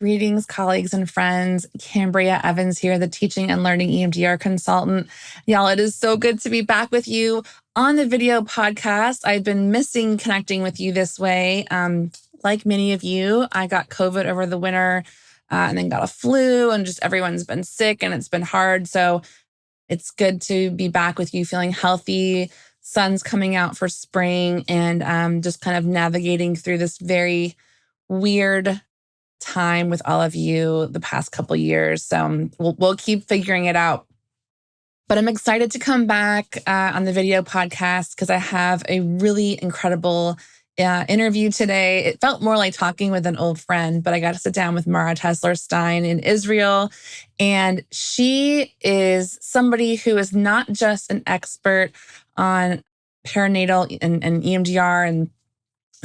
Greetings, colleagues and friends. Cambria Evans here, the Teaching and Learning EMDR consultant. Y'all, it is so good to be back with you on the video podcast. I've been missing connecting with you this way. Like many of you, I got COVID over the winter and then got a flu, and just everyone's been sick and it's been hard. So it's good to be back with you feeling healthy. Sun's coming out for spring, and just kind of navigating through this very weird time with all of you the past couple years. So we'll keep figuring it out. But I'm excited to come back on the video podcast because I have a really incredible interview today. It felt more like talking with an old friend, but I got to sit down with Mara Tesler-Stein in Israel. And she is somebody who is not just an expert on perinatal and EMDR and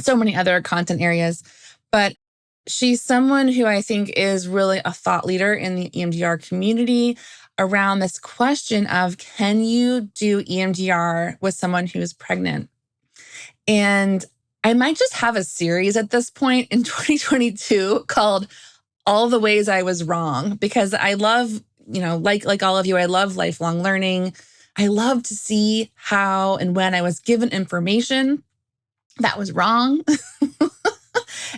so many other content areas, but she's someone who I think is really a thought leader in the EMDR community around this question of, can you do EMDR with someone who is pregnant? And I might just have a series at this point in 2022 called All the Ways I Was Wrong, because I love, like all of you, I love lifelong learning. I love to see how and when I was given information that was wrong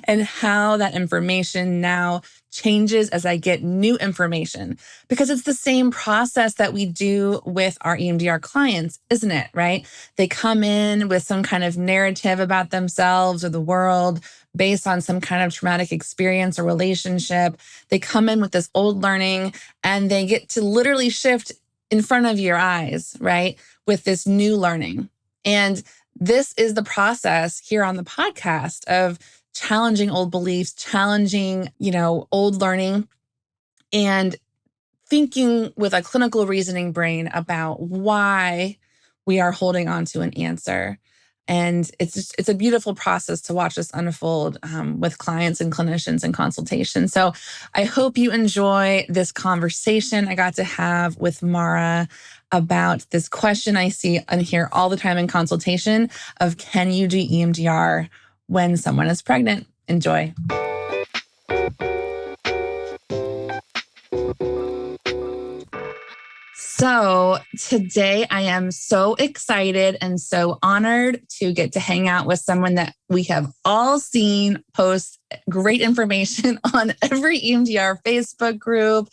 and how that information now changes as I get new information. Because it's the same process that we do with our EMDR clients, isn't it, right? They come in with some kind of narrative about themselves or the world based on some kind of traumatic experience or relationship. They come in with this old learning and they get to literally shift in front of your eyes, right, with this new learning. And this is the process here on the podcast of challenging old beliefs, challenging, old learning, and thinking with a clinical reasoning brain about why we are holding on to an answer. And it's a beautiful process to watch this unfold with clients and clinicians and consultations. So I hope you enjoy this conversation I got to have with Mara about this question I see and hear all the time in consultation of, can you do EMDR when someone is pregnant? Enjoy. So today I am so excited and so honored to get to hang out with someone that we have all seen post great information on every EMDR Facebook group.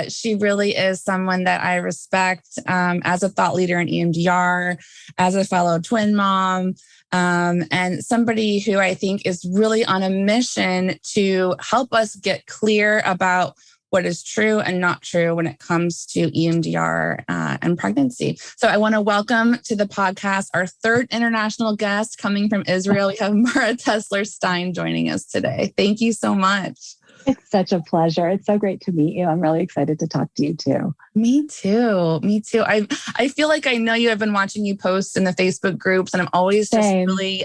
She really is someone that I respect as a thought leader in EMDR, as a fellow twin mom, and somebody who I think is really on a mission to help us get clear about what is true and not true when it comes to EMDR and pregnancy. So I want to welcome to the podcast our third international guest coming from Israel. We have Mara Tesler-Stein joining us today. Thank you so much. It's such a pleasure. It's so great to meet you. I'm really excited to talk to you too. Me too. I feel like I know you. I've been watching you post in the Facebook groups, and I'm always just really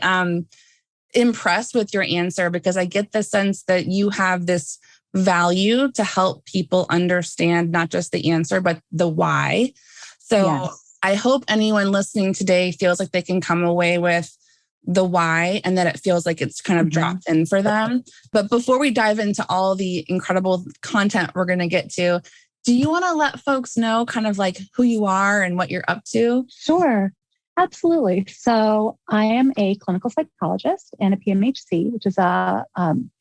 impressed with your answer, because I get the sense that you have this value to help people understand not just the answer, but the why. So yes. I hope anyone listening today feels like they can come away with the why and that it feels like it's kind of dropped in for them. But before we dive into all the incredible content we're going to get to, do you want to let folks know kind of like who you are and what you're up to? Sure. Absolutely. So I am a clinical psychologist and a PMHC, which is a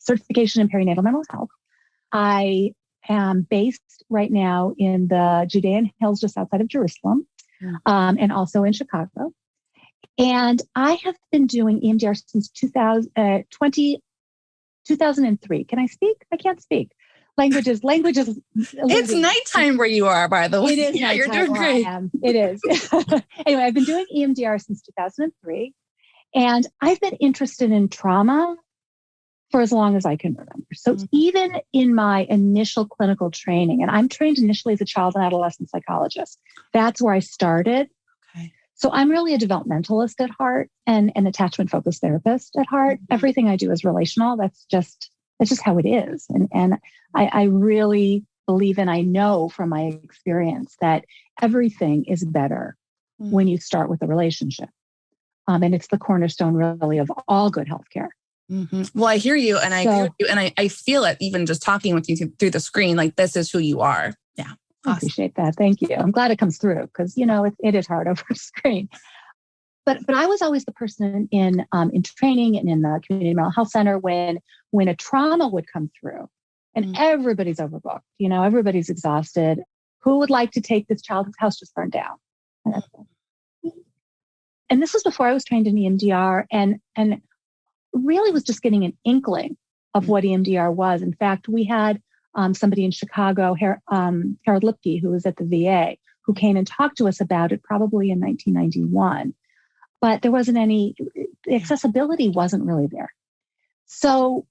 certification in perinatal mental health. I am based right now in the Judean Hills, just outside of Jerusalem, and also in Chicago. And I have been doing EMDR since 2003. Can I speak? I can't speak. Languages. It's nighttime where you are, by the way. It is. Yeah, you're doing great. It is. Anyway, I've been doing EMDR since 2003. And I've been interested in trauma for as long as I can remember. So even in my initial clinical training, and I'm trained initially as a child and adolescent psychologist, that's where I started. Okay. So I'm really a developmentalist at heart and an attachment-focused therapist at heart. Everything I do is relational. That's just how it is. And I really believe, and I know from my experience, that everything is better when you start with a relationship. And it's the cornerstone really of all good healthcare. Well, I hear you and I agree with you. And I feel it even just talking with you through the screen, like this is who you are. Yeah. I appreciate that. Thank you. I'm glad it comes through because, it is hard over screen. But I was always the person in training and in the community mental health center when a trauma would come through and everybody's overbooked, everybody's exhausted. Who would like to take this child whose house just burned down? And this was before I was trained in EMDR and really was just getting an inkling of what EMDR was. In fact, we had somebody in Chicago, Harold Lipke, who was at the VA, who came and talked to us about it probably in 1991. But there wasn't the accessibility wasn't really there. So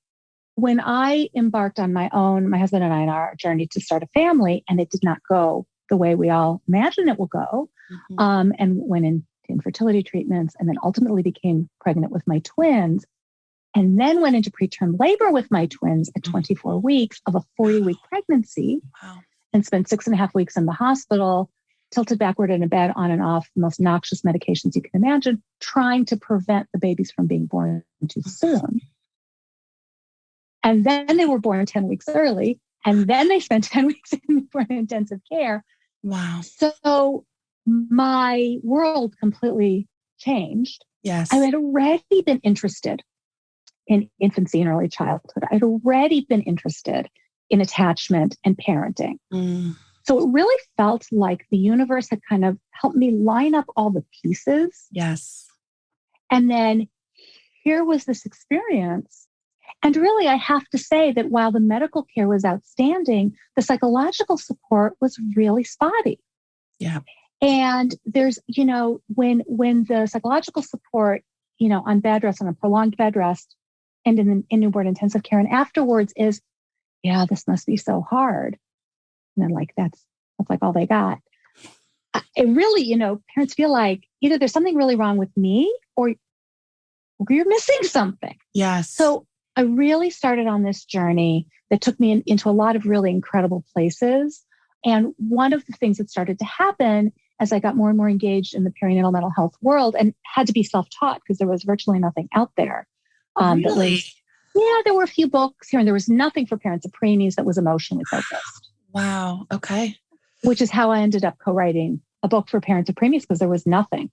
when I embarked on my husband and I, on our journey to start a family, and it did not go the way we all imagined it will go, and went into infertility treatments and then ultimately became pregnant with my twins, and then went into preterm labor with my twins at 24 weeks of a 40-week pregnancy, and spent 6.5 weeks in the hospital, tilted backward in a bed on and off the most noxious medications you can imagine, trying to prevent the babies from being born too soon. And then they were born 10 weeks early. And then they spent 10 weeks in intensive care. Wow. So my world completely changed. Yes. I had already been interested in infancy and early childhood. I'd already been interested in attachment and parenting. So it really felt like the universe had kind of helped me line up all the pieces. Yes. And then here was this experience. And really, I have to say that while the medical care was outstanding, the psychological support was really spotty. Yeah. And there's, when the psychological support, on bed rest, on a prolonged bed rest, and in newborn intensive care, and afterwards is, yeah, this must be so hard. And then that's like all they got. It really, parents feel like either there's something really wrong with me or you're missing something. Yes. So I really started on this journey that took me into a lot of really incredible places. And one of the things that started to happen as I got more and more engaged in the perinatal mental health world and had to be self-taught because there was virtually nothing out there. Really? There were a few books here and there was nothing for parents of preemies that was emotionally focused. Wow. Okay. Which is how I ended up co-writing a book for parents of preemies because there was nothing.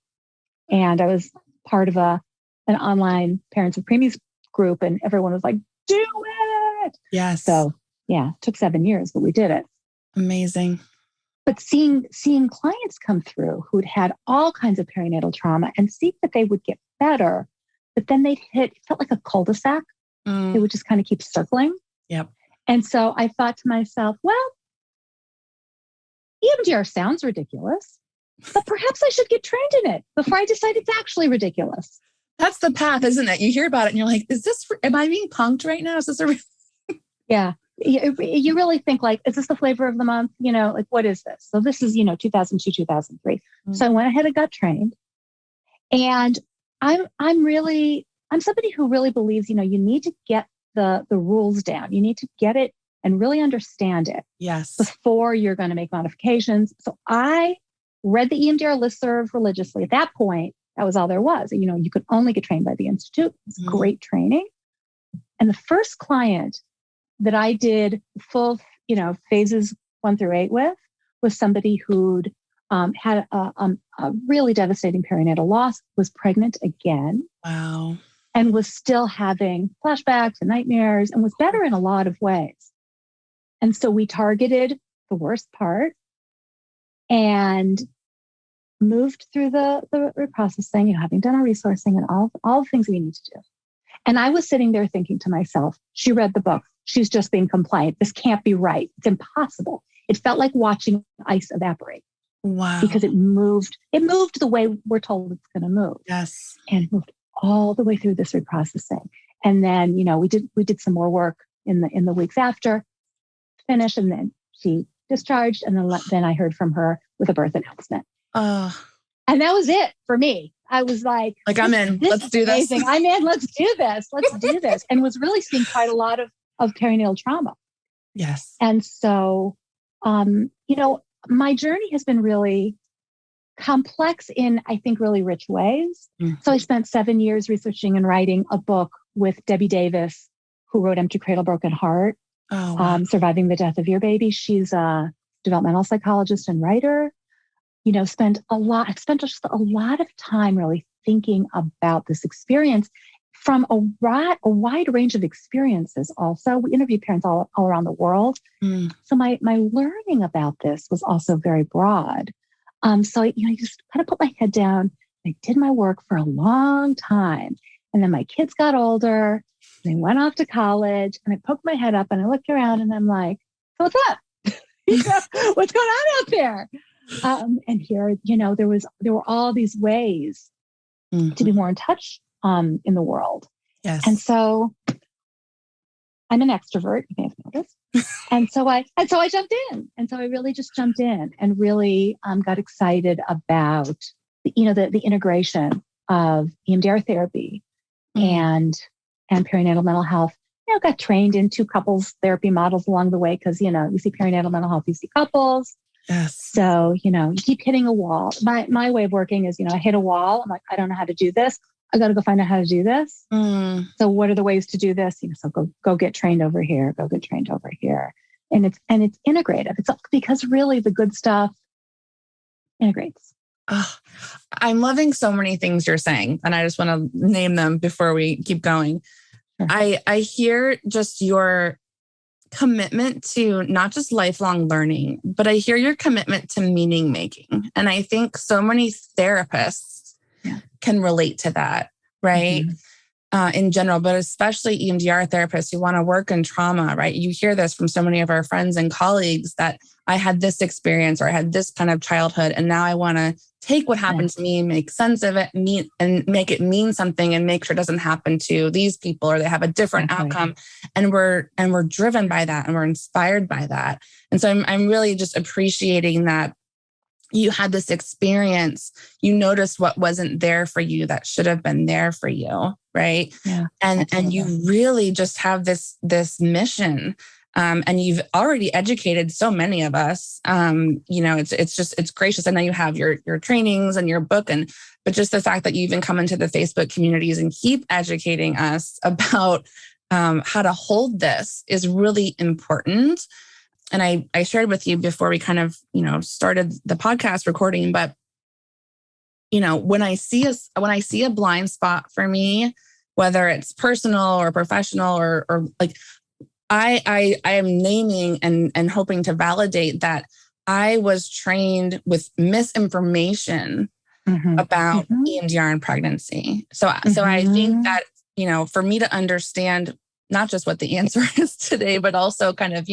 And I was part of an online parents of preemies group and everyone was like, do it. Yes. So it took 7 years, but we did it. Amazing. But seeing clients come through who'd had all kinds of perinatal trauma and see that they would get better, but then they'd it felt like a cul-de-sac. It would just kind of keep circling. Yep. And so I thought to myself, well, EMDR sounds ridiculous, but perhaps I should get trained in it before I decide it's actually ridiculous. That's the path, isn't it? You hear about it and you're like, am I being punked right now? Is this Yeah. You really think is this the flavor of the month? What is this? So this is, 2002, 2003. So I went ahead and got trained. And I'm somebody who really believes, you need to get the rules down. You need to get it and really understand it. Yes. Before you're going to make modifications. So I read the EMDR listserv religiously. At that point, that was all there was. You could only get trained by the Institute. It was great training. And the first client that I did full, phases 1 through 8 with was somebody who'd had a really devastating perinatal loss, was pregnant again. Wow. And was still having flashbacks and nightmares and was better in a lot of ways. And so we targeted the worst part and moved through the reprocessing, having done our resourcing and all the things we need to do. And I was sitting there thinking to myself, she read the book. She's just being compliant. This can't be right. It's impossible. It felt like watching ice evaporate. Wow. Because it moved the way we're told it's going to move. Yes. And moved all the way through this reprocessing. And then, we did some more work in the weeks after, finished, and then she discharged. And then I heard from her with a birth announcement. And that was it for me. I was like I'm in. Let's do this. I'm in. Let's do this. Let's do this. And was really seeing quite a lot of perinatal trauma. Yes. And so, my journey has been really complex in, I think, really rich ways. So I spent 7 years researching and writing a book with Debbie Davis, who wrote Empty Cradle, Broken Heart, Surviving the Death of Your Baby. She's a developmental psychologist and writer. I've spent just a lot of time really thinking about this experience from a wide range of experiences. Also, we interview parents all around the world. So my learning about this was also very broad. So I just kind of put my head down. I did my work for a long time. And then my kids got older. They went off to college. And I poked my head up and I looked around and I'm like, so what's up? What's going on out there? And here, there were all these ways to be more in touch in the world. Yes. And so I'm an extrovert, you may have noticed. And so I jumped in. And so I really just jumped in and really got excited about the integration of EMDR therapy and perinatal mental health. Got trained in 2 couples therapy models along the way because, you see perinatal mental health, you see couples. Yes. So, you keep hitting a wall. My way of working is, I hit a wall. I'm like, I don't know how to do this. I got to go find out how to do this. So what are the ways to do this? So go get trained over here, go get trained over here. And it's integrative. It's because really the good stuff integrates. I'm loving so many things you're saying, and I just want to name them before we keep going. Sure. I hear just your commitment to not just lifelong learning, but I hear your commitment to meaning making. And I think so many therapists can relate to that, right? In general, but especially EMDR therapists who want to work in trauma, right? You hear this from so many of our friends and colleagues that I had this experience or I had this kind of childhood, and now I want to take what happened to me, make sense of it, and make it mean something, and make sure it doesn't happen to these people or they have a different outcome. And we're driven by that, and we're inspired by that. And so I'm really just appreciating that you had this experience. You noticed what wasn't there for you that should have been there for you, right? Yeah, and you really just have this mission. And you've already educated so many of us. It's gracious. I know you have your trainings and your book, but just the fact that you even come into the Facebook communities and keep educating us about how to hold this is really important. And I shared with you before we kind of, started the podcast recording, but when I see a blind spot for me, whether it's personal or professional or like, I am naming and hoping to validate that I was trained with misinformation about EMDR and pregnancy. So I think that, for me to understand not just what the answer is today, but also kind of,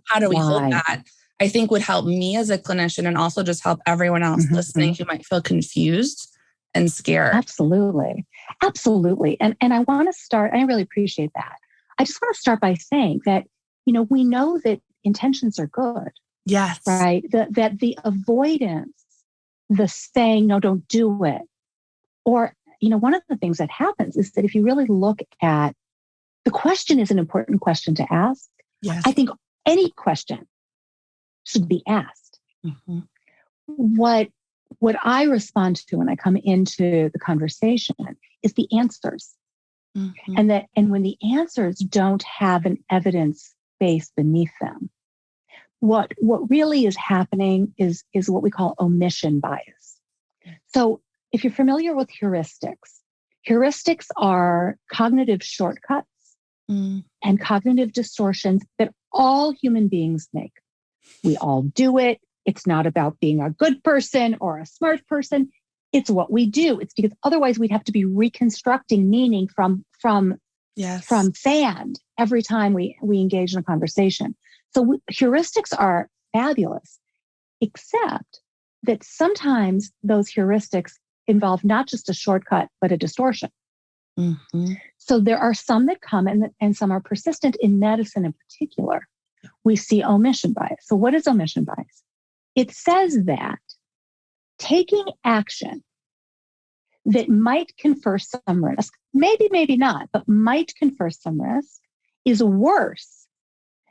how do we hold that, I think would help me as a clinician and also just help everyone else listening who might feel confused and scared. Absolutely. And I want to start, I really appreciate that. I just want to start by saying that, we know that intentions are good. Yes. Right. That the avoidance, the saying, no, don't do it. Or, one of the things that happens is that if you really look at the question is an important question to ask. Yes. I think any question should be asked. What I respond to when I come into the conversation is the answers. And when the answers don't have an evidence base beneath them, what really is happening is what we call omission bias. So if you're familiar with heuristics are cognitive shortcuts and cognitive distortions that all human beings make. We all do it. It's not about being a good person or a smart person. It's what we do. It's because otherwise we'd have to be reconstructing meaning from sand every time we engage in a conversation. So heuristics are fabulous, except that sometimes those heuristics involve not just a shortcut, but a distortion. So there are some that come and some are persistent. In medicine in particular, we see omission bias. So what is omission bias? It says that taking action that might confer some risk, maybe not, but might confer some risk, is worse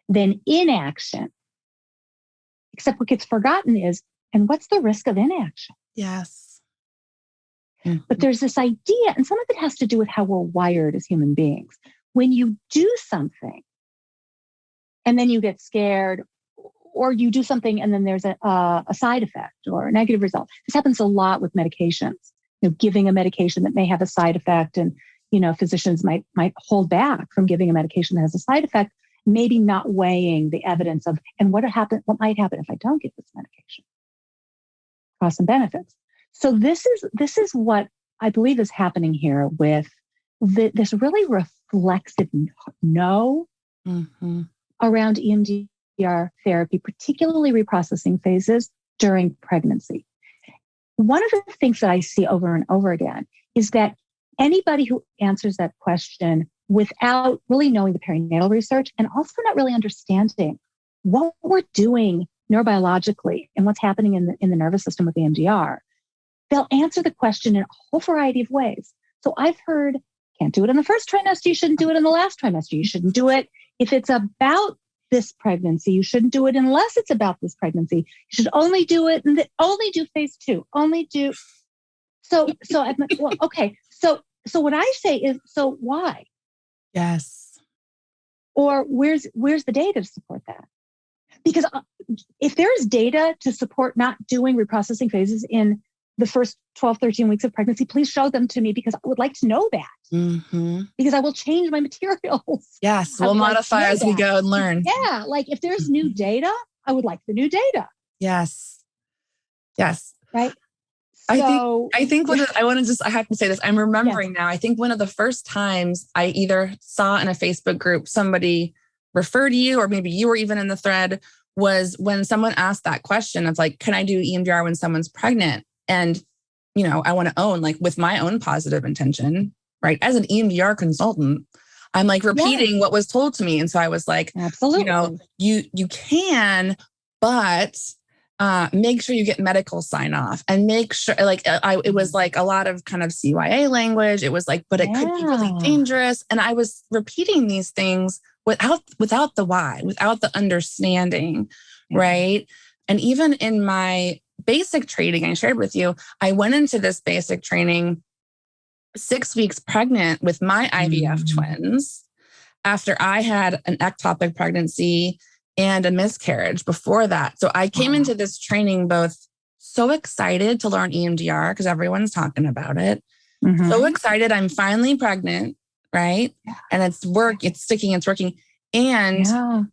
than inaction. Except what gets forgotten is, and what's the risk of inaction? Yes. But there's this idea, and some of it has to do with how we're wired as human beings. When you do something and then you get scared, or you do something and then there's a side effect or a negative result. This happens a lot with medications. Giving a medication that may have a side effect, and physicians might hold back from giving a medication that has a side effect, maybe not weighing the evidence of and what might happen if I don't get this medication. Costs and benefits. So this is what I believe is happening here with this really reflexive no around EMDR therapy, particularly reprocessing phases during pregnancy. One of the things that I see over and over again is that anybody who answers that question without really knowing the perinatal research and also not really understanding what we're doing neurobiologically and what's happening in the nervous system with EMDR, they'll answer the question in a whole variety of ways. So I've heard, can't do it in the first trimester, you shouldn't do it in the last trimester, you shouldn't do it if it's about this pregnancy, you shouldn't do it unless it's about this pregnancy. You should only do it and only do phase 2. Only do. So I'm like, well, okay. So what I say is, so why? Yes. Or where's the data to support that? Because if there is data to support not doing reprocessing phases in the first 12, 13 weeks of pregnancy, please show them to me, because I would like to know that. Because I will change my materials. Yes, we'll modify as we go and learn. Yeah, like if there's new data, I would like the new data. Yes. Right. I think I have to say this. I'm remembering now. I think one of the first times I either saw in a Facebook group somebody refer to you, or maybe you were even in the thread, was when someone asked that question of like, can I do EMDR when someone's pregnant? And, I want to own, like, with my own positive intention, right? As an EMDR consultant, I'm like repeating what was told to me. And so I was like, absolutely, you can, but make sure you get medical sign off, and make sure, like, it was like a lot of kind of CYA language. It was like, but it could be really dangerous. And I was repeating these things without the why, without the understanding, right? And even in my basic training I shared with you, I went into this basic training 6 weeks pregnant with my IVF twins after I had an ectopic pregnancy and a miscarriage before that. So I came into this training both so excited to learn EMDR because everyone's talking about it. So excited. I'm finally pregnant, right? And it's sticking, it's working. And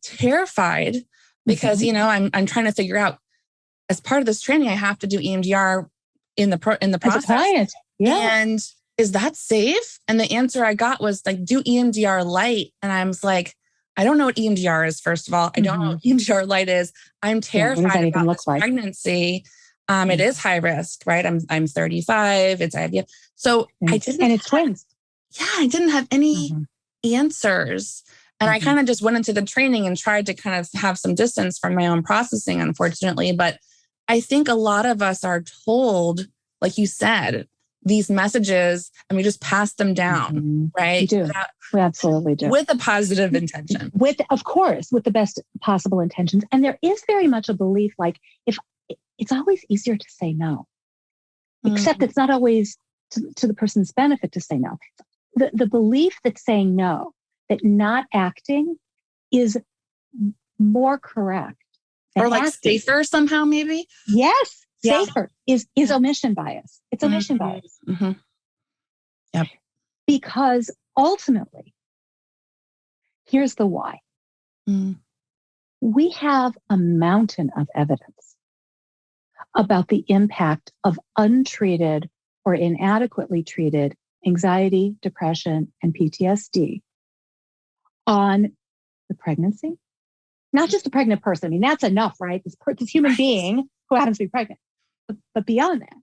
terrified because, I'm trying to figure out, as part of this training, I have to do EMDR in the process. As a client. And is that safe? And the answer I got was like, do EMDR light. And I was like, I don't know what EMDR is, first of all. I don't know what EMDR light is. I'm terrified about this pregnancy. It is high risk, right? I'm 35. It's IVF. So I didn't. And it's twins. Yeah, I didn't have any answers. And I kind of just went into the training and tried to kind of have some distance from my own processing, unfortunately. But I think a lot of us are told, like you said, these messages, and we just pass them down, right? We do. We absolutely do. With a positive intention. Of course, with the best possible intentions. And there is very much a belief, like, if it's always easier to say no, except it's not always to the person's benefit to say no. The belief that saying no, that not acting is more correct. Or like acting. Safer somehow, maybe? Yes. Safer is omission bias. It's omission bias. Yep. Because ultimately, here's the why. We have a mountain of evidence about the impact of untreated or inadequately treated anxiety, depression, and PTSD on the pregnancy. Not just the pregnant person. I mean, that's enough, right? This human being who happens to be pregnant. But beyond that,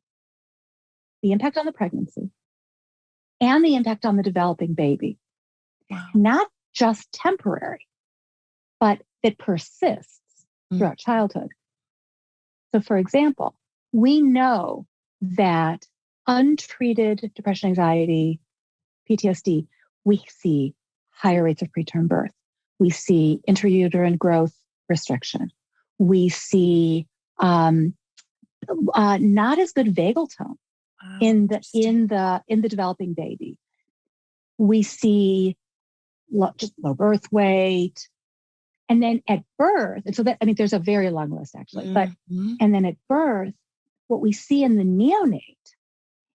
the impact on the pregnancy and the impact on the developing baby, not just temporary, but it persists throughout childhood. So, for example, we know that untreated depression, anxiety, PTSD, we see higher rates of preterm birth. We see intrauterine growth restriction. We see not as good vagal tone in the developing baby. We see just low birth weight. And then at birth, and so that, I mean, there's a very long list actually, but, and then at birth, what we see in the neonate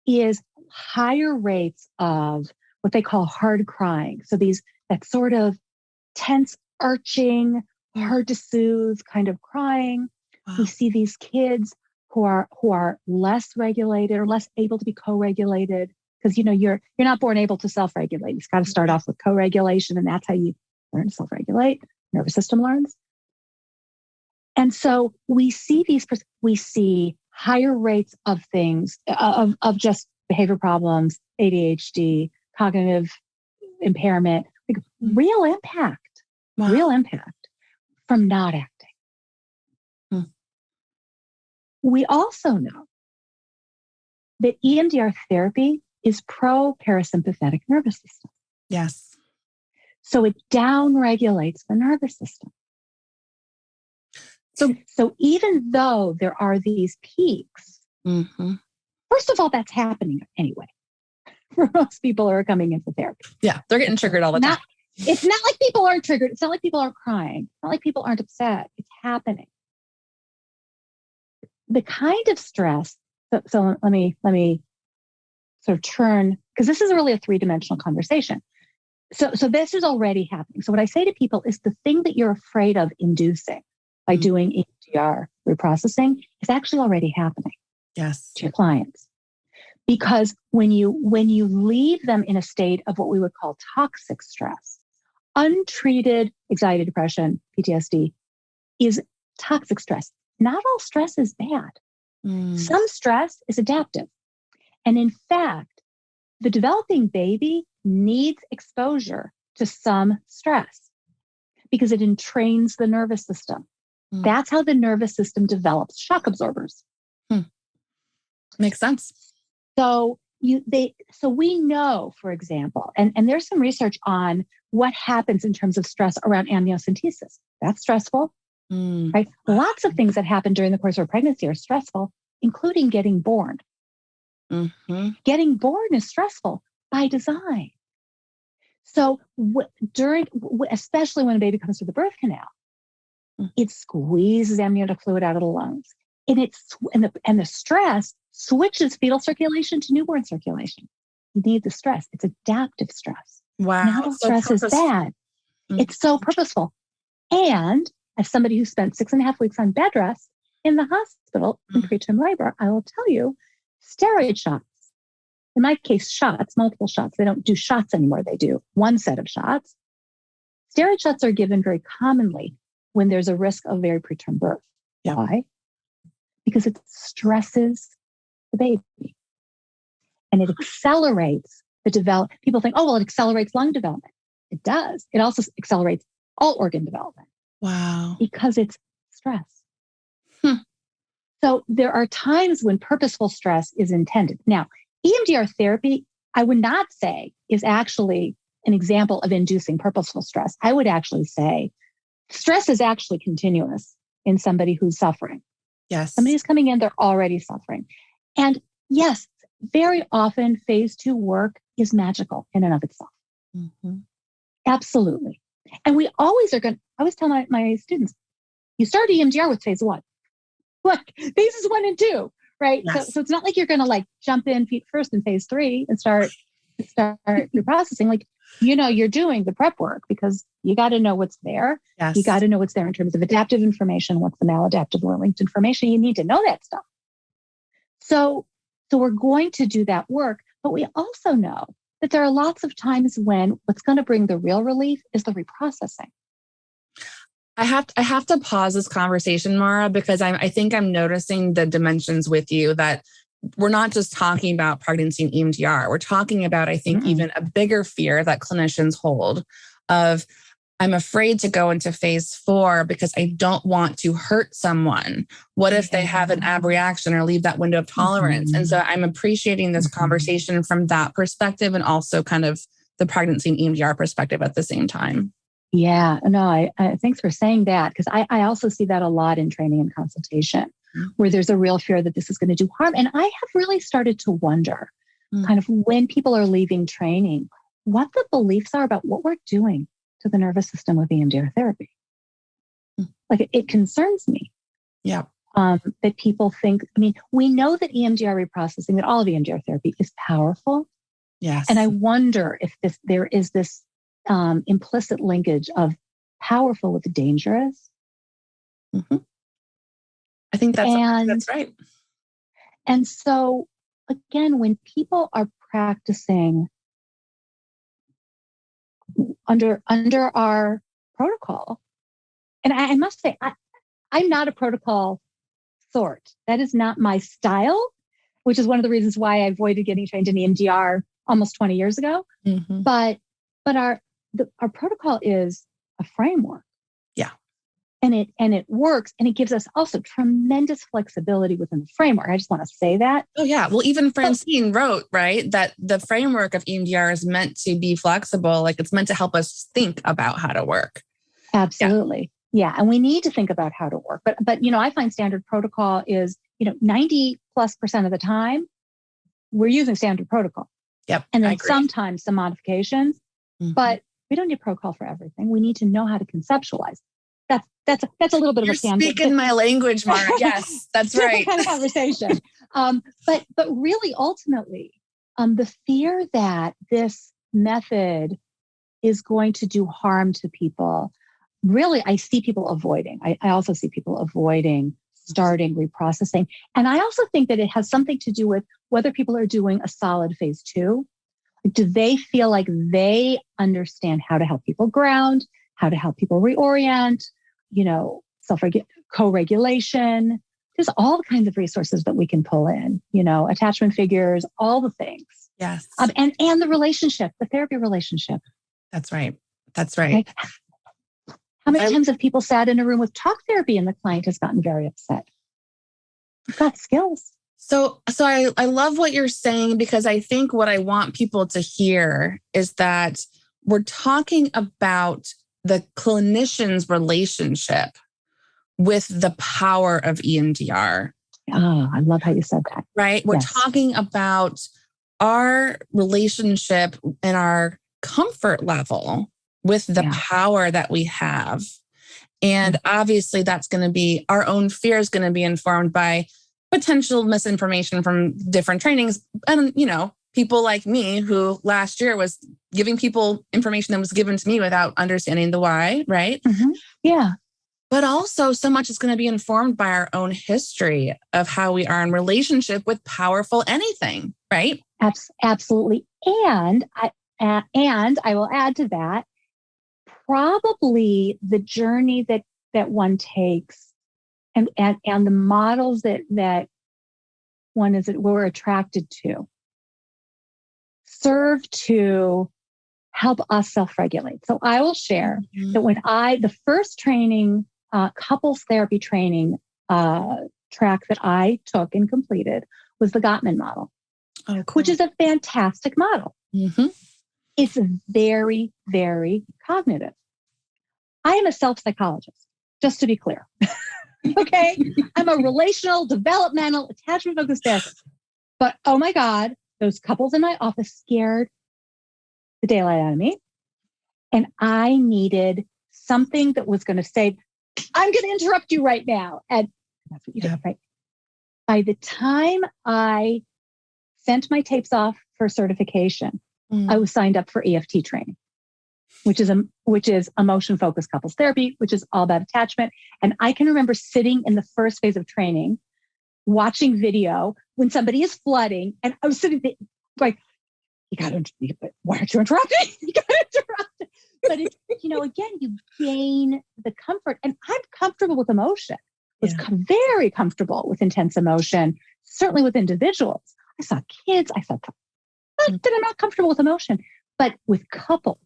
is higher rates of what they call hard crying. So that sort of tense, arching, hard to soothe kind of crying. Wow. We see these kids who are less regulated or less able to be co-regulated, because you're not born able to self-regulate. You've got to start off with co-regulation, and that's how you learn to self-regulate. Nervous system learns. And so we see higher rates of things, of just behavior problems, ADHD, cognitive impairment, like real impact from not acting. We also know that EMDR therapy is pro-parasympathetic nervous system. Yes. So it downregulates the nervous system. So even though there are these peaks, first of all, that's happening anyway for most people who are coming in for therapy. Yeah, they're getting triggered all the time. It's not like people aren't triggered. It's not like people aren't crying. It's not like people aren't upset. It's happening. The kind of stress, so let me sort of turn, because this is really a three-dimensional conversation. So this is already happening. So what I say to people is the thing that you're afraid of inducing by doing EMDR reprocessing is actually already happening. Yes. To your clients. Because when you leave them in a state of what we would call toxic stress, untreated anxiety, depression, PTSD is toxic stress. Not all stress is bad. Some stress is adaptive. And in fact, the developing baby needs exposure to some stress because it entrains the nervous system. That's how the nervous system develops shock absorbers. Makes sense. So we know, for example, and there's some research on what happens in terms of stress around amniocentesis. That's stressful, right? Lots of things that happen during the course of a pregnancy are stressful, including getting born. Getting born is stressful by design. So especially when a baby comes through the birth canal, it squeezes amniotic fluid out of the lungs, and the stress switches fetal circulation to newborn circulation. You need the stress. It's adaptive stress. Wow. Not all stress is bad. It's so purposeful. And as somebody who spent 6.5 weeks on bed rest in the hospital in preterm labor, I will tell you, steroid shots, in my case, shots, multiple shots. They don't do shots anymore. They do one set of shots. Steroid shots are given very commonly when there's a risk of very preterm birth. Yeah. Why? Because it stresses the baby and it accelerates the development. People think, it accelerates lung development. It does. It also accelerates all organ development. Wow. Because it's stress. So there are times when purposeful stress is intended. Now, EMDR therapy, I would not say is actually an example of inducing purposeful stress. I would actually say stress is actually continuous in somebody who's suffering. Yes. Somebody who's coming in, they're already suffering. And yes, very often phase 2 work is magical in and of itself. Absolutely. And we always I always tell my students, you start EMDR with phase 1. Like phases 1 and 2, right? Yes. So it's not like you're going to jump in feet first in phase 3 and start your processing. You're doing the prep work because you got to know what's there. Yes. You got to know what's there in terms of adaptive information, what's the maladaptive or linked information. You need to know that stuff. So we're going to do that work, but we also know that there are lots of times when what's going to bring the real relief is the reprocessing. I have to pause this conversation, Mara, because I think I'm noticing the dimensions with you that we're not just talking about pregnancy and EMDR. We're talking about, I think, even a bigger fear that clinicians hold of, I'm afraid to go into phase 4 because I don't want to hurt someone. What if they have an abreaction or leave that window of tolerance? And so I'm appreciating this conversation from that perspective and also kind of the pregnancy and EMDR perspective at the same time. Yeah, no, I thanks for saying that, because I also see that a lot in training and consultation, where there's a real fear that this is going to do harm. And I have really started to wonder kind of when people are leaving training, what the beliefs are about what we're doing to the nervous system with EMDR therapy. Like it concerns me. Yeah. That people think, I mean, we know that EMDR reprocessing, that all of EMDR therapy is powerful. Yes. And I wonder if there is this implicit linkage of powerful with dangerous. I think that's right. And so again, when people are practicing under our protocol, and I must say, I'm not a protocol sort. That is not my style, which is one of the reasons why I avoided getting trained in EMDR almost 20 years ago. But our protocol is a framework. Yeah. And it works, and it gives us also tremendous flexibility within the framework. I just want to say that. Oh yeah. Well, even Francine wrote, right, that the framework of EMDR is meant to be flexible. Like it's meant to help us think about how to work. Absolutely. Yeah. And we need to think about how to work. But I find standard protocol is, 90+% of the time we're using standard protocol. Yep. And then sometimes some modifications, but we don't need protocol for everything. We need to know how to conceptualize. That's a little bit of a tangent. You're speaking my language, Mara. Yes, that's right. Kind of conversation. But really, ultimately, the fear that this method is going to do harm to people, really, I see people avoiding. I also see people avoiding starting reprocessing. And I also think that it has something to do with whether people are doing a solid phase 2. Do they feel like they understand how to help people ground, how to help people reorient, co-regulation? There's all kinds of resources that we can pull in, attachment figures, all the things. Yes. And the relationship, the therapy relationship. That's right. That's right. Okay. How many times have people sat in a room with talk therapy and the client has gotten very upset? You've got skills. So I love what you're saying, because I think what I want people to hear is that we're talking about the clinician's relationship with the power of EMDR. Oh, I love how you said that. Right? We're talking about our relationship and our comfort level with the power that we have. And obviously that's going to be, our own fear is going to be informed by potential misinformation from different trainings. And, people like me who last year was giving people information that was given to me without understanding the why, right? Yeah. But also so much is going to be informed by our own history of how we are in relationship with powerful anything, right? Absolutely. And I will add to that, probably the journey that one takes and the models that we're attracted to serve to help us self-regulate. So I will share that when the first training, couples therapy training track that I took and completed was the Gottman model, cool. Which is a fantastic model. It's very, very cognitive. I am a self-psychologist, just to be clear. Okay? I'm a relational, developmental, attachment-focused therapist. But oh my God, those couples in my office scared the daylight out of me. And I needed something that was going to say, I'm going to interrupt you right now. And that's what you did, right? By the time I sent my tapes off for certification, I was signed up for EFT training, which is emotion-focused couples therapy, which is all about attachment. And I can remember sitting in the first phase of training, watching video when somebody is flooding, and I was sitting there like, why aren't you interrupting? You got to interrupt. But it's, again, you gain the comfort, and I'm comfortable with emotion. I was very comfortable with intense emotion, certainly with individuals. I saw kids, that I'm not comfortable with emotion, but with couples,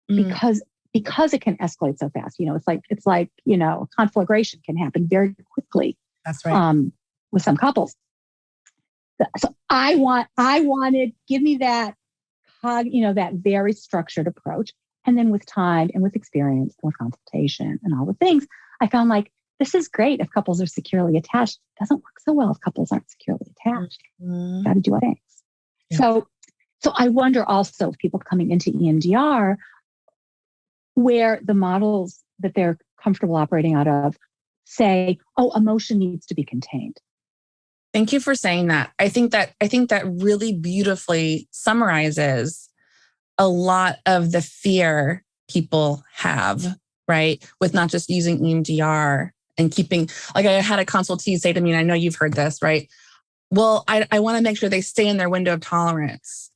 because it can escalate so fast. It's like conflagration can happen very quickly. That's right. With some couples. So I wanted, give me that, that very structured approach. And then with time and with experience and with consultation and all the things, I found like this is great if couples are securely attached. It doesn't work so well if couples aren't securely attached. Got to do other things. Yeah. So I wonder also if people coming into EMDR, where the models that they're comfortable operating out of say, oh, emotion needs to be contained. Thank you for saying that. I think that really beautifully summarizes a lot of the fear people have, right? With not just using EMDR and keeping, like I had a consultee say to me, and I know you've heard this, right? Well, I want to make sure they stay in their window of tolerance,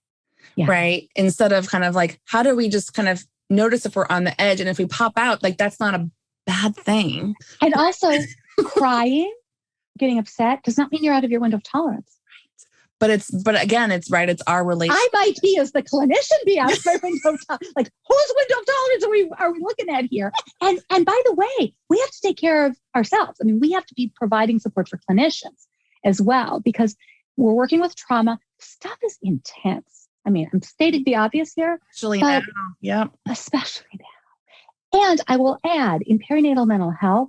right? Instead of kind of like, how do we just kind of notice if we're on the edge? And if we pop out, like that's not a bad thing. And also crying, getting upset does not mean you're out of your window of tolerance. Right. But again, it's right. It's our relationship. I might be, as the clinician, be out of my window of tolerance. Like, whose window of tolerance are we looking at here? And by the way, we have to take care of ourselves. I mean, we have to be providing support for clinicians as well, because we're working with trauma. Stuff is intense. I mean, I'm stating the obvious here. Especially now. Yep. Especially now. And I will add, in perinatal mental health,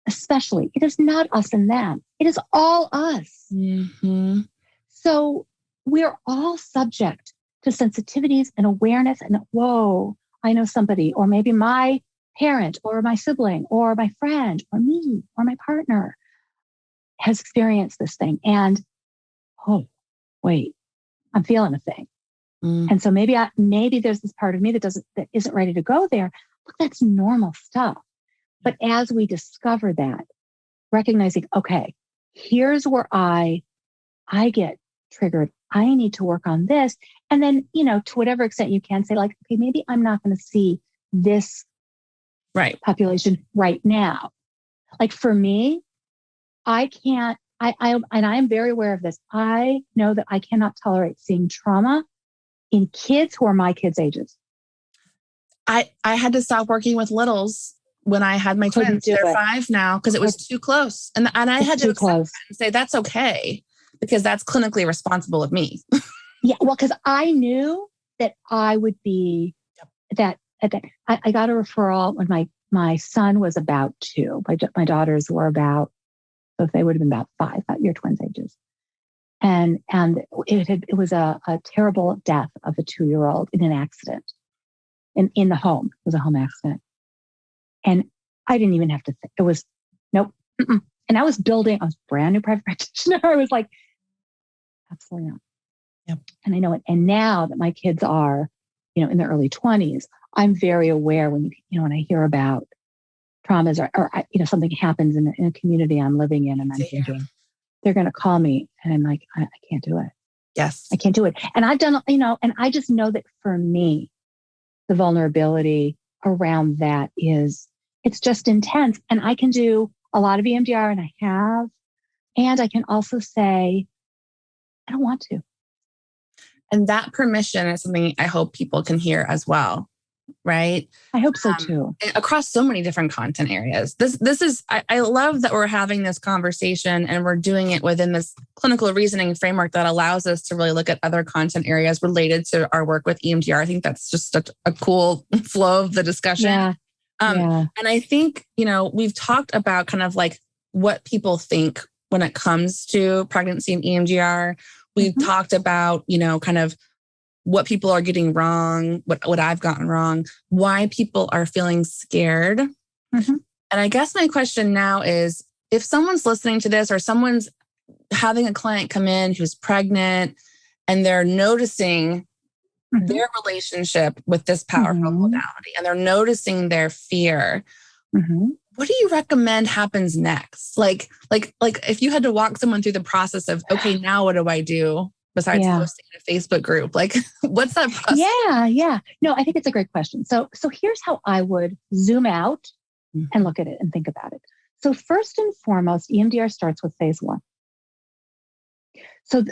especially, it is not us and them. It is all us. Mm-hmm. So we're all subject to sensitivities and awareness. And whoa, I know somebody, or maybe my parent, or my sibling, or my friend, or me, or my partner has experienced this thing. And oh, wait, I'm feeling a thing. Mm. And so maybe there's this part of me that isn't ready to go there. Look, that's normal stuff. But as we discover that, recognizing, okay, here's where I get triggered. I need to work on this. And then, to whatever extent you can say, like, okay, maybe I'm not going to see this population right now. Like for me, I can't, and I am very aware of this. I know that I cannot tolerate seeing trauma in kids who are my kids' ages. I had to stop working with littles when I had my twins. They're 5 now because it was too close. And I had to accept that and say, that's okay, because that's clinically responsible of me. Yeah, well, because I knew that I would be that. I got a referral when my son was about 2. My daughters were about, so they would have been about 5, about your twins' ages. And it was a terrible death of a 2-year-old in an accident in the home. It was a home accident. And I didn't even have to think. It was, nope. Mm-mm. And I was brand new private practitioner. I was like, absolutely not. Yep. And I know it. And now that my kids are, in their early 20s, I'm very aware when I hear about traumas or something happens in a community I'm living in, and I'm thinking they're going to call me, and I'm like, I can't do it. Yes, I can't do it. And I've done, and I just know that for me, the vulnerability around that it's just intense. And I can do a lot of EMDR, and I have, and I can also say, I don't want to. And that permission is something I hope people can hear as well, right? I hope so too. Across so many different content areas. This is, I love that we're having this conversation and we're doing it within this clinical reasoning framework that allows us to really look at other content areas related to our work with EMDR. I think that's just such a cool flow of the discussion. Yeah. And I think, we've talked about kind of like what people think when it comes to pregnancy and EMDR. We've talked about, kind of what people are getting wrong, what I've gotten wrong, why people are feeling scared. Mm-hmm. And I guess my question now is, if someone's listening to this or someone's having a client come in who's pregnant and they're noticing their relationship with this powerful modality and they're noticing their fear, what do you recommend happens next? Like if you had to walk someone through the process of, okay, now what do I do besides posting in a Facebook group? Like, what's that process? Yeah. No, I think it's a great question. So here's how I would zoom out and look at it and think about it. So first and foremost, EMDR starts with phase 1.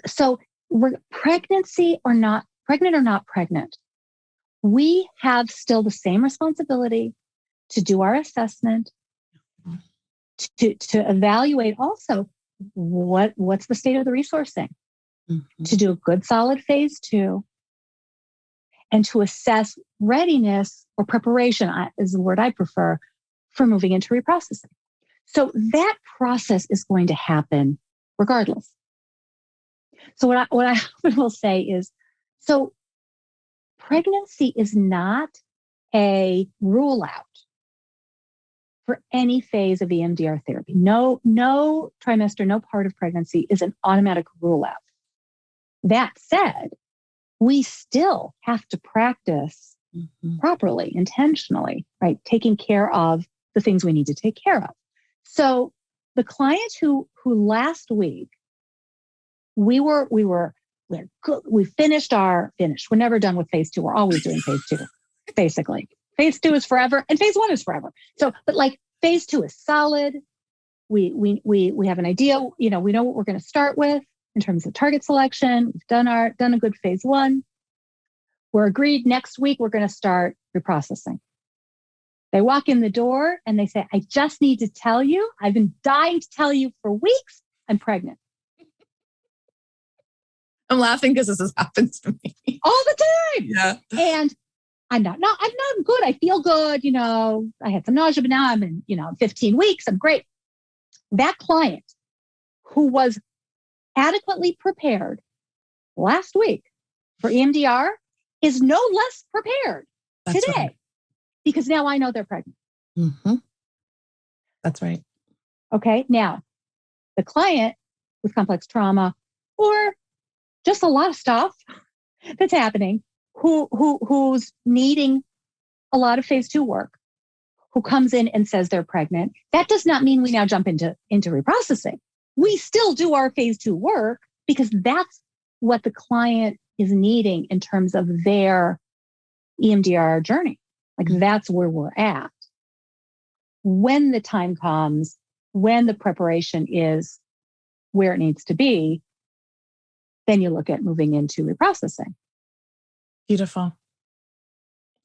So we're pregnant or not pregnant, we have still the same responsibility to do our assessment, to evaluate also what's the state of the resourcing, to do a good solid phase 2, and to assess readiness or preparation is the word I prefer for moving into reprocessing. So that process is going to happen regardless. So what I will say is, so pregnancy is not a rule out for any phase of EMDR therapy. No trimester, no part of pregnancy is an automatic rule out. That said, we still have to practice properly, intentionally, right? Taking care of the things we need to take care of. So the client who last week, we finished. We're never done with phase 2. We're always doing phase 2, basically. Phase 2 is forever and phase 1 is forever. So, but like phase 2 is solid. We have an idea, we know what we're going to start with in terms of target selection. We've done a good phase 1. We're agreed next week we're going to start reprocessing. They walk in the door and they say, I just need to tell you, I've been dying to tell you for weeks, I'm pregnant. I'm laughing because this has happened to me all the time. Yeah. And I'm not good. I feel good. I had some nausea, but now I'm in, 15 weeks. I'm great. That client who was adequately prepared last week for EMDR is no less prepared today, right. Because now I know they're pregnant. Mm-hmm. That's right. Okay. Now, the client with complex trauma or just a lot of stuff that's happening, who's needing a lot of phase 2 work, who comes in and says they're pregnant, that does not mean we now jump into reprocessing. We still do our phase 2 work because that's what the client is needing in terms of their EMDR journey. Like that's where we're at. When the time comes, when the preparation is where it needs to be, then you look at moving into reprocessing. Beautiful.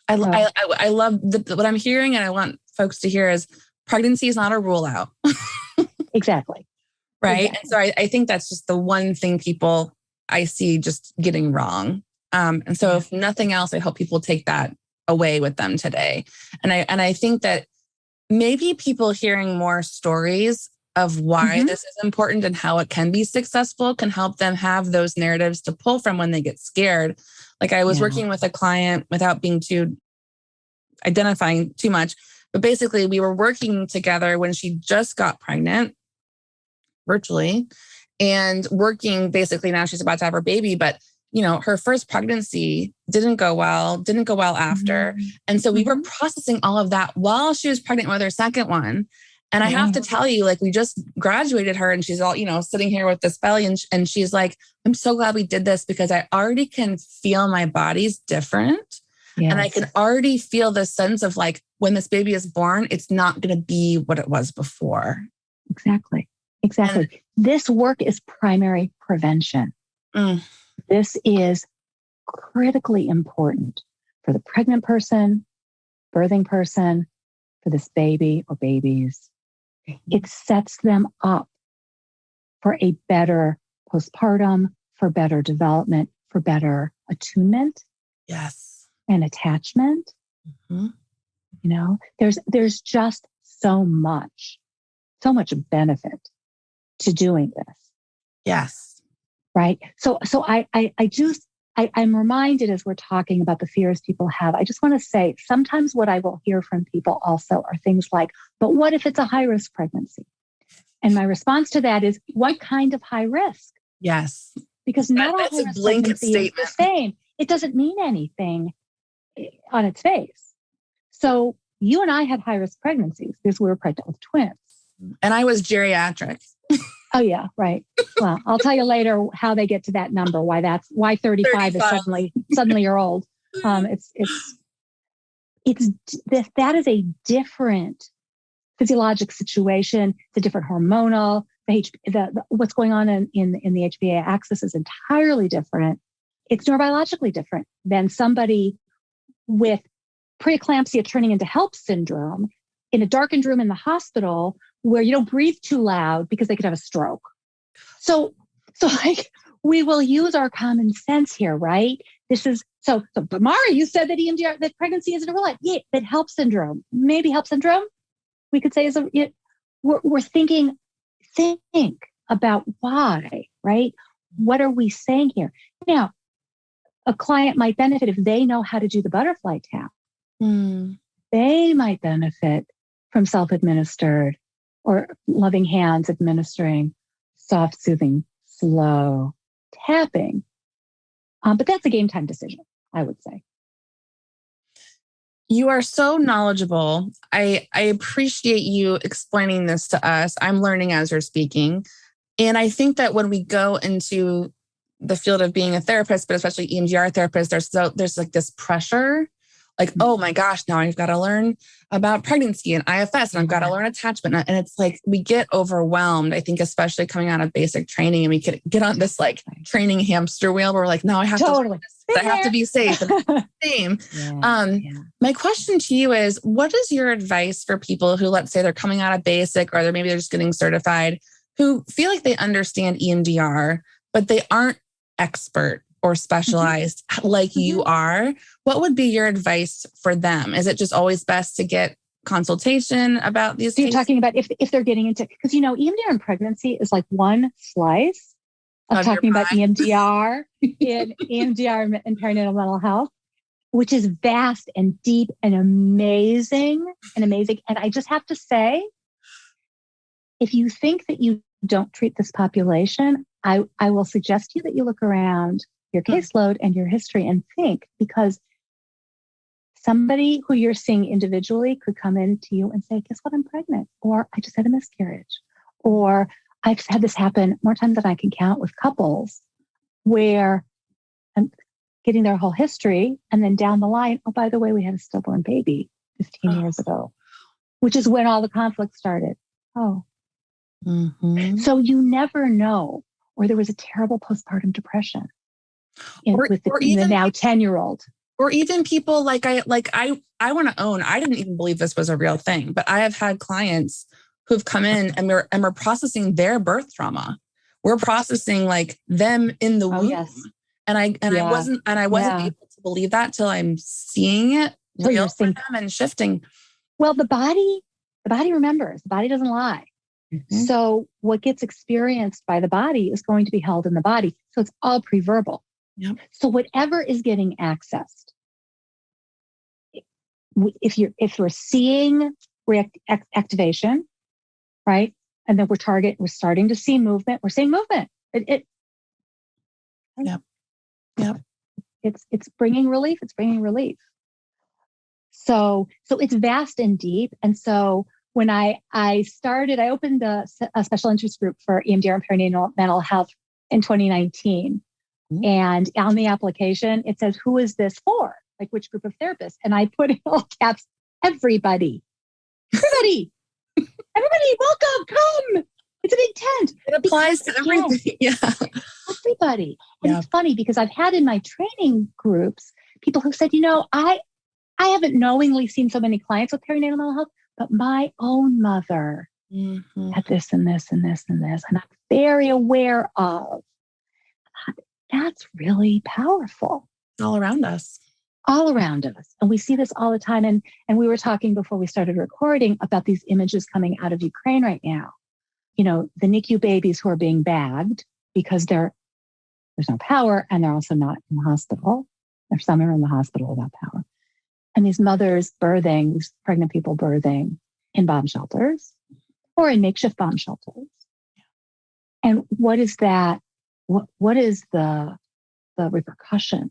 I love what I'm hearing, and I want folks to hear is pregnancy is not a rule out. Exactly. Right. Exactly. And so I think that's just the one thing people I see just getting wrong. And so if nothing else, I hope people take that away with them today. And I think that maybe people hearing more stories of why this is important and how it can be successful can help them have those narratives to pull from when they get scared. Like I was working with a client without being too identifying too much, but basically we were working together when she just got pregnant virtually and working basically now she's about to have her baby, but her first pregnancy didn't go well after. And so we were processing all of that while she was pregnant with her second one. And I have to tell you, like, we just graduated her and she's all, sitting here with this belly and she's like, I'm so glad we did this because I already can feel my body's different. Yes. And I can already feel the sense of like, when this baby is born, it's not going to be what it was before. Exactly. And this work is primary prevention. This is critically important for the pregnant person, birthing person, for this baby or babies. It sets them up for a better postpartum, for better development, for better attunement. Yes. And attachment. There's just so much benefit to doing this. Yes. Right. So I'm reminded as we're talking about the fears people have, I just want to say sometimes what I will hear from people also are things like, but what if it's a high risk pregnancy? And my response to that is, what kind of high risk? Yes. Because not all high risk pregnancy is the same. It doesn't mean anything on its face. So you and I had high risk pregnancies because we were pregnant with twins. And I was geriatric. Oh yeah, right. Well, I'll tell you later how they get to that number. Why 35 is suddenly you're old. That is a different physiologic situation. It's a different hormonal. What's going on in the HPA axis is entirely different. It's neurobiologically different than somebody with preeclampsia turning into HELP syndrome in a darkened room in the hospital where you don't breathe too loud because they could have a stroke. So like we will use our common sense here, right? This is but Mara, you said that EMDR, that pregnancy isn't a rule out. Yeah, that HELP syndrome, maybe HELP syndrome, we could say we're thinking, think about why, right? What are we saying here? Now, a client might benefit if they know how to do the butterfly tap. They might benefit from self-administered or loving hands administering soft, soothing, slow tapping. But that's a game time decision, I would say. You are so knowledgeable. I appreciate you explaining this to us. I'm learning as you're speaking. And I think that when we go into the field of being a therapist, but especially EMDR therapist, there's like this pressure, like, oh my gosh, now I've got to learn about pregnancy and IFS, and I've got to learn attachment. And it's like, we get overwhelmed, I think, especially coming out of basic training, and we could get on this like training hamster wheel where we're like, no, I have to learn this. I have to be safe. Same. My question to you is, what is your advice for people who, let's say they're coming out of basic, or maybe they're just getting certified, who feel like they understand EMDR, but they aren't expert or specialized like you are? What would be your advice for them? Is it just always best to get consultation about these cases? You're talking about if they're getting into, because EMDR in pregnancy is like one slice of talking about EMDR in EMDR and perinatal mental health, which is vast and deep and amazing. And I just have to say, if you think that you don't treat this population, I will suggest to you that you look around your caseload and your history and think, because somebody who you're seeing individually could come in to you and say, guess what, I'm pregnant, or I just had a miscarriage, or I've had this happen more times than I can count with couples where I'm getting their whole history, and then down the line, oh, by the way, we had a stillborn baby 15 years ago, which is when all the conflict started. So you never know. Or there was a terrible postpartum depression in the now 10-year-old. Or even people like I want to own, I didn't even believe this was a real thing, but I have had clients who've come in and we're processing their birth trauma. We're processing like them in the womb. Yes. And I wasn't able to believe that till I'm seeing it real for them and shifting. Well, the body remembers. The body doesn't lie. So what gets experienced by the body is going to be held in the body. So it's all pre-verbal. Yep. So whatever is getting accessed, if we're seeing activation, right? And then we're starting to see movement. We're seeing movement. Yep. It's bringing relief. It's bringing relief. So it's vast and deep. And so when I opened a special interest group for EMDR and perinatal mental health in 2019. And on the application, it says, who is this for? Like, which group of therapists? And I put in all caps, everybody, welcome, come. It's a big tent. It applies to everything. Yeah. Everybody. And it's funny because I've had in my training groups, people who said, I haven't knowingly seen so many clients with perinatal mental health, but my own mother had this and this and this and this. And I'm very aware of. That's really powerful. All around us. And we see this all the time. And we were talking before we started recording about these images coming out of Ukraine right now. The NICU babies who are being bagged because there's no power, and they're also not in the hospital. There's some are in the hospital without power. And these mothers birthing, these pregnant people birthing in bomb shelters or in makeshift bomb shelters. And what is that? What is the repercussion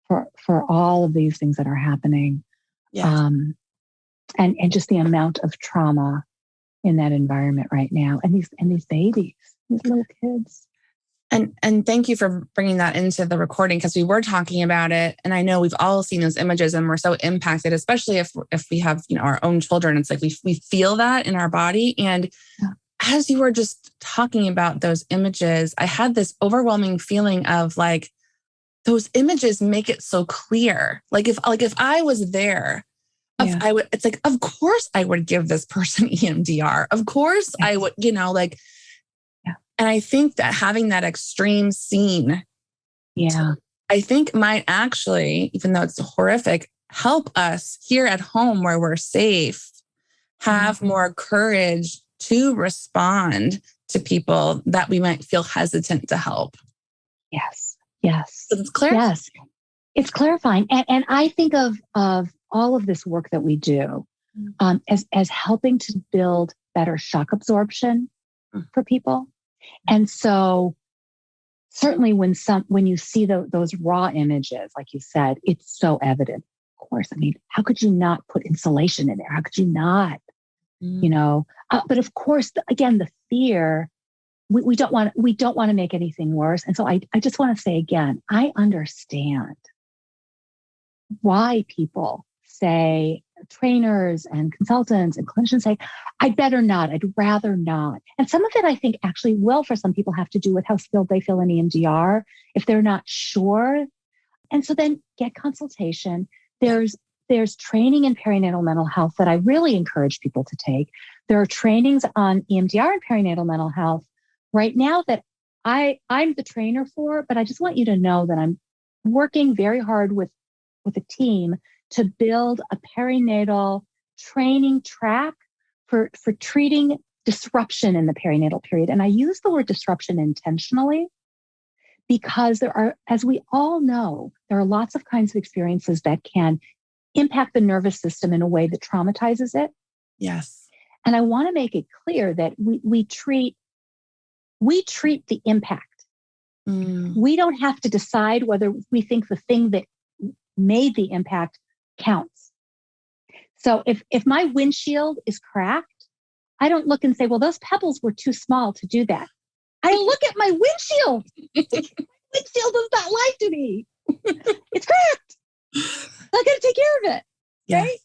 for all of these things that are happening? Yes. And just the amount of trauma in that environment right now. And these babies, these little kids. And thank you for bringing that into the recording, because we were talking about it, and I know we've all seen those images and we're so impacted, especially if we have our own children. It's like we feel that in our body. And as you were just talking about those images, I had this overwhelming feeling of like, those images make it so clear. Like if I was there, I would. It's like, of course I would give this person EMDR. Of course I would. And I think that having that extreme scene, I think might actually, even though it's horrific, help us here at home where we're safe have more courage to respond to people that we might feel hesitant to help. Yes. Yes. So it's clear. Yes. It's clarifying. And I think of all of this work that we do as helping to build better shock absorption for people. And so certainly when you see those raw images, like you said, it's so evident. Of course, I mean, how could you not put insulation in there? How could you not, but of course, again, the fear, we don't want to make anything worse. And so I just want to say again, I understand why people say, trainers and consultants and clinicians say, I'd better not, I'd rather not. And some of it, I think, actually will, for some people, have to do with how skilled they feel in EMDR, if they're not sure. And so then get consultation. There's training in perinatal mental health that I really encourage people to take. There are trainings on EMDR and perinatal mental health right now that I'm the trainer for, but I just want you to know that I'm working very hard with a team to build a perinatal training track for treating disruption in the perinatal period. And I use the word disruption intentionally because there are, as we all know, there are lots of kinds of experiences that can impact the nervous system in a way that traumatizes it. Yes. And I want to make it clear that we treat the impact. We don't have to decide whether we think the thing that made the impact counts. So if my windshield is cracked, I don't look and say, well, those pebbles were too small to do that. I look at my windshield. My windshield does not lie to me. It's cracked. I got to take care of it. Yes. Right?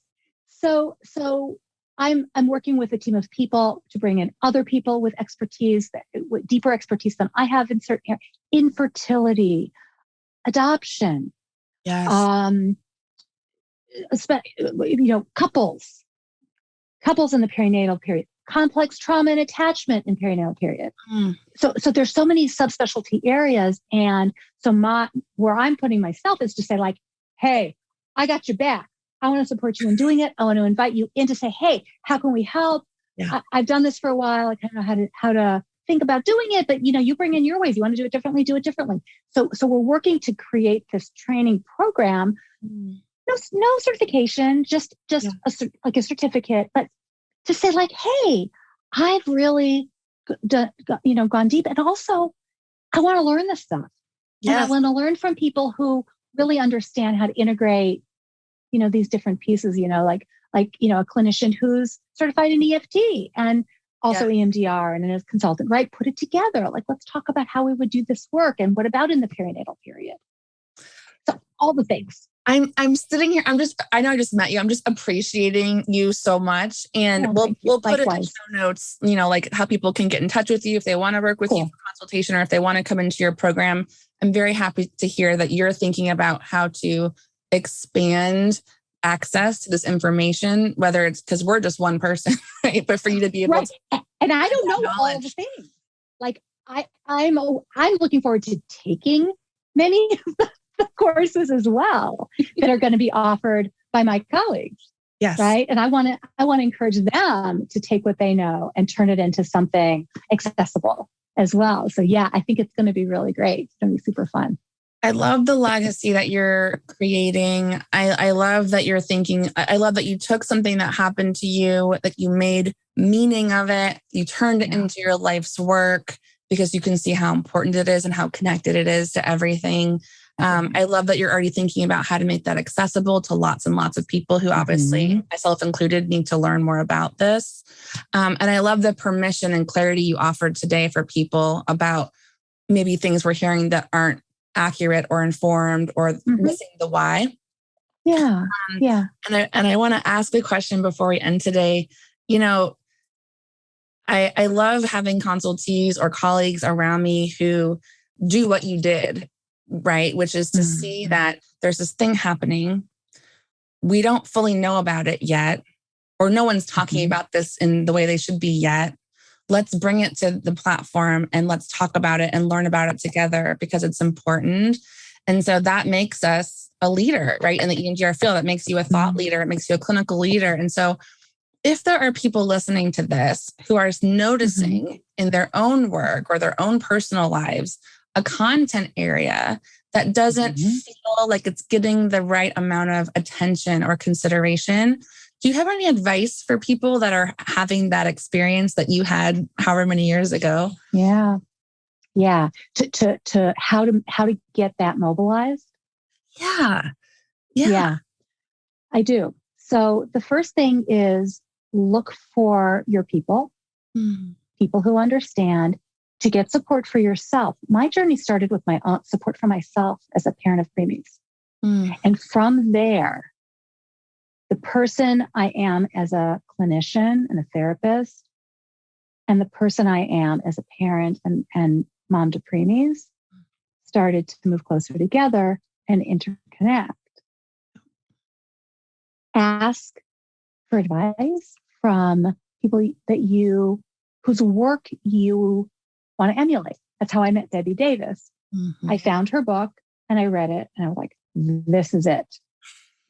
So I'm working with a team of people to bring in other people with expertise, with deeper expertise than I have in certain areas. Infertility, adoption. Yes. Couples in the perinatal period, complex trauma and attachment in perinatal period. So there's so many subspecialty areas. And so where I'm putting myself is to say, like, hey, I got your back. I want to support you in doing it. I want to invite you in to say, hey, how can we help? Yeah. I've done this for a while. I kind of know how to think about doing it, but you bring in your ways. You want to do it differently, do it differently. So we're working to create this training program. No certification, just like a certificate, but to say, like, hey, I've really gone deep, and also I want to learn this stuff. Yes. And I want to learn from people who really understand how to integrate, these different pieces. Like a clinician who's certified in EFT and also EMDR and a consultant, right? Put it together. Like, let's talk about how we would do this work, and what about in the perinatal period. So all the things. I'm sitting here. I know I just met you. I'm just appreciating you so much. And we'll put it in show notes, like how people can get in touch with you if they want to work with you for consultation or if they want to come into your program. I'm very happy to hear that you're thinking about how to expand access to this information, whether it's because we're just one person, right? But for you to be able to. And I don't know all the things. Like I'm looking forward to taking many of the courses as well that are going to be offered by my colleagues. Yes. Right. And I want to encourage them to take what they know and turn it into something accessible as well. So yeah, I think it's going to be really great. It's going to be super fun. I love the legacy that you're creating. I love that you're thinking, I love that you took something that happened to you, that you made meaning of it. You turned it into your life's work because you can see how important it is and how connected it is to everything. I love that you're already thinking about how to make that accessible to lots and lots of people who obviously, myself included, need to learn more about this. And I love the permission and clarity you offered today for people about maybe things we're hearing that aren't accurate or informed or missing the why. Yeah. And I want to ask a question before we end today. I love having consultees or colleagues around me who do what you did, right? Which is to see that there's this thing happening. We don't fully know about it yet, or no one's talking about this in the way they should be yet. Let's bring it to the platform and let's talk about it and learn about it together because it's important. And so that makes us a leader, right? In the EMDR field, that makes you a thought leader. It makes you a clinical leader. And so if there are people listening to this who are noticing in their own work or their own personal lives a content area that doesn't feel like it's getting the right amount of attention or consideration, do you have any advice for people that are having that experience that you had however many years ago? Yeah. To how to get that mobilized? Yeah, I do. So the first thing is look for your people, people who understand, to get support for yourself. My journey started with my own support for myself as a parent of preemies. And from there, the person I am as a clinician and a therapist, and the person I am as a parent and mom to preemies started to move closer together and interconnect. Ask for advice from people whose work you want to emulate. That's how I met Debbie Davis. I found her book and I read it and I was like, this is it.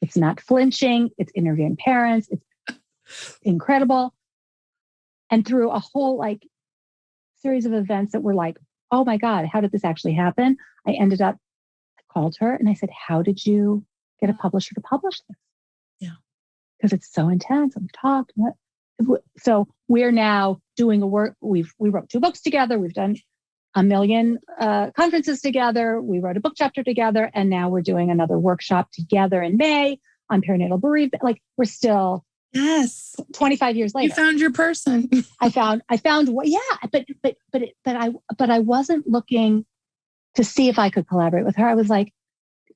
It's not flinching. It's interviewing parents. It's incredible. And through a whole series of events that were like, oh my God, how did this actually happen? I called her and I said, how did you get a publisher to publish this? Yeah. Because it's so intense. And we've talked. So we're now doing we wrote 2 books together. We've done 1 million conferences together. We wrote a book chapter together. And now we're doing another workshop together in May on perinatal bereavement. We're still 25 years later. You found your person. I found what, but I wasn't looking to see if I could collaborate with her. I was like,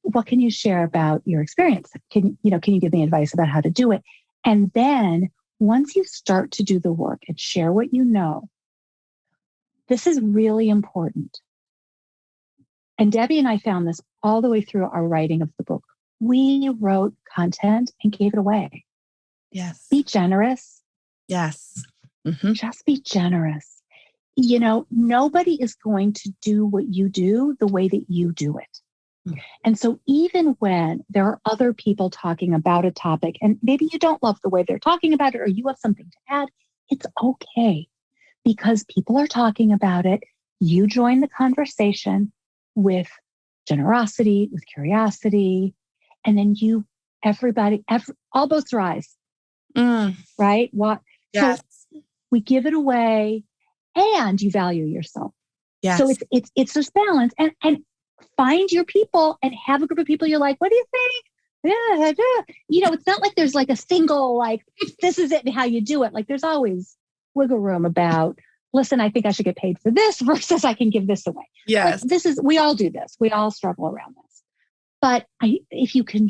what can you share about your experience? Can you give me advice about how to do it? And then once you start to do the work and share what you know, this is really important. And Debbie and I found this all the way through our writing of the book. We wrote content and gave it away. Yes. Be generous. Yes. Just be generous. Nobody is going to do what you do the way that you do it. And so even when there are other people talking about a topic and maybe you don't love the way they're talking about it or you have something to add, it's okay because people are talking about it. You join the conversation with generosity, with curiosity, and then all boats rise. Right? Yes. So we give it away and you value yourself. Yes. So it's this balance and find your people and have a group of people you're like, what do you think? It's not like there's a single, this is it and how you do it. There's always wiggle room about, listen, I think I should get paid for this versus I can give this away. Yes. We all do this. We all struggle around this. But if you can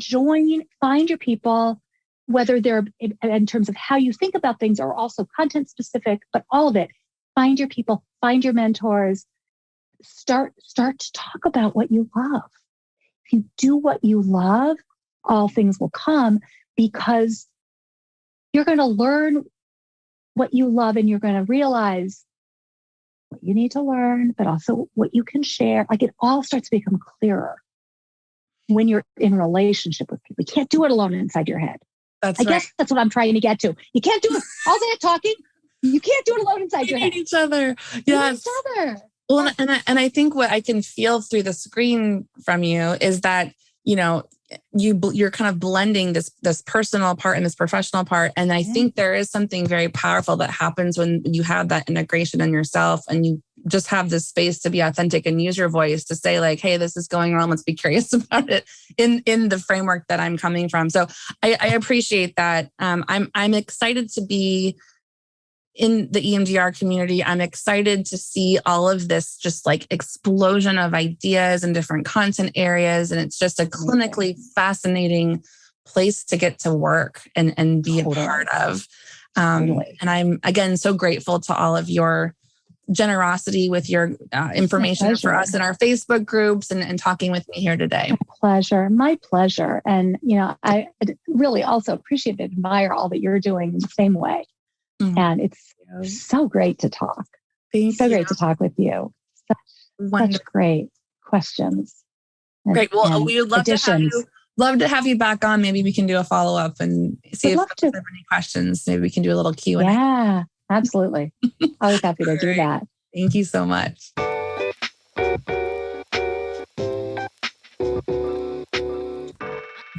find your people, whether they're in terms of how you think about things or also content specific, but all of it, find your people, find your mentors, start to talk about what you love. If you do what you love, all things will come because you're going to learn what you love and you're going to realize what you need to learn, but also what you can share. It all starts to become clearer when you're in relationship with people. You can't do it alone inside your head. I guess that's what I'm trying to get to. You can't do it all that talking. You can't do it alone inside your head. We need each other. Yes. We need each other. Well, and I think what I can feel through the screen from you is that, you're kind of blending this personal part and this professional part. And I think there is something very powerful that happens when you have that integration in yourself and you just have this space to be authentic and use your voice to say hey, this is going on. Let's be curious about it in the framework that I'm coming from. So I appreciate that. I'm excited to be in the EMDR community. I'm excited to see all of this just explosion of ideas and different content areas. And it's just a clinically fascinating place to get to work and be a part of. And I'm, again, so grateful to all of your generosity with your information for us in our Facebook groups and talking with me here today. My pleasure. And, I really also appreciate and admire all that you're doing in the same way. And it's so great to talk. Great to talk with you. Such great questions. Great. Well, we would love to have you love to have you back on. Maybe we can do a follow-up and see if folks have any questions. Maybe we can do a little Q&A. Yeah, absolutely. Always happy to do that. Thank you so much.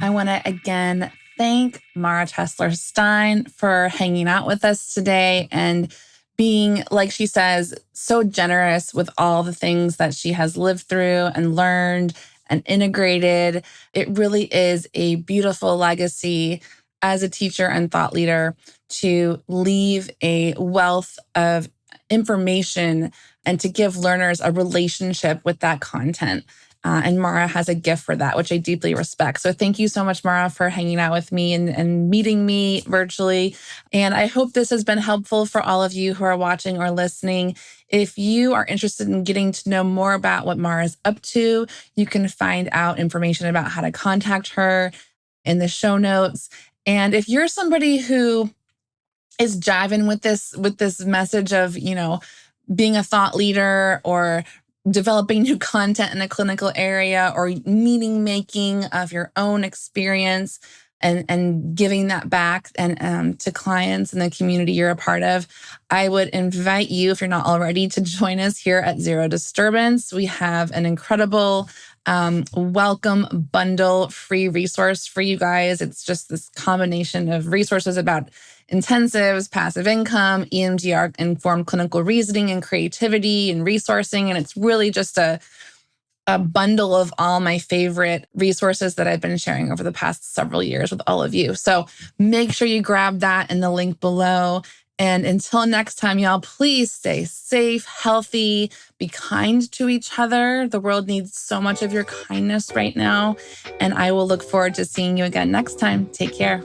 I want to again thank Mara Tessler-Stein for hanging out with us today and being, like she says, so generous with all the things that she has lived through and learned and integrated. It really is a beautiful legacy as a teacher and thought leader to leave a wealth of information and to give learners a relationship with that content. And Mara has a gift for that, which I deeply respect. So thank you so much, Mara, for hanging out with me and meeting me virtually. And I hope this has been helpful for all of you who are watching or listening. If you are interested in getting to know more about what Mara is up to, you can find out information about how to contact her in the show notes. And if you're somebody who is jiving with this message of, being a thought leader or developing new content in a clinical area or meaning making of your own experience and giving that back and to clients and the community you're a part of, I would invite you, if you're not already, to join us here at Zero Disturbance. We have an incredible welcome bundle free resource for you guys. It's just this combination of resources about intensives, passive income, EMDR informed clinical reasoning and creativity and resourcing. And it's really just a bundle of all my favorite resources that I've been sharing over the past several years with all of you. So make sure you grab that in the link below. And until next time, y'all, please stay safe, healthy, be kind to each other. The world needs so much of your kindness right now. And I will look forward to seeing you again next time. Take care.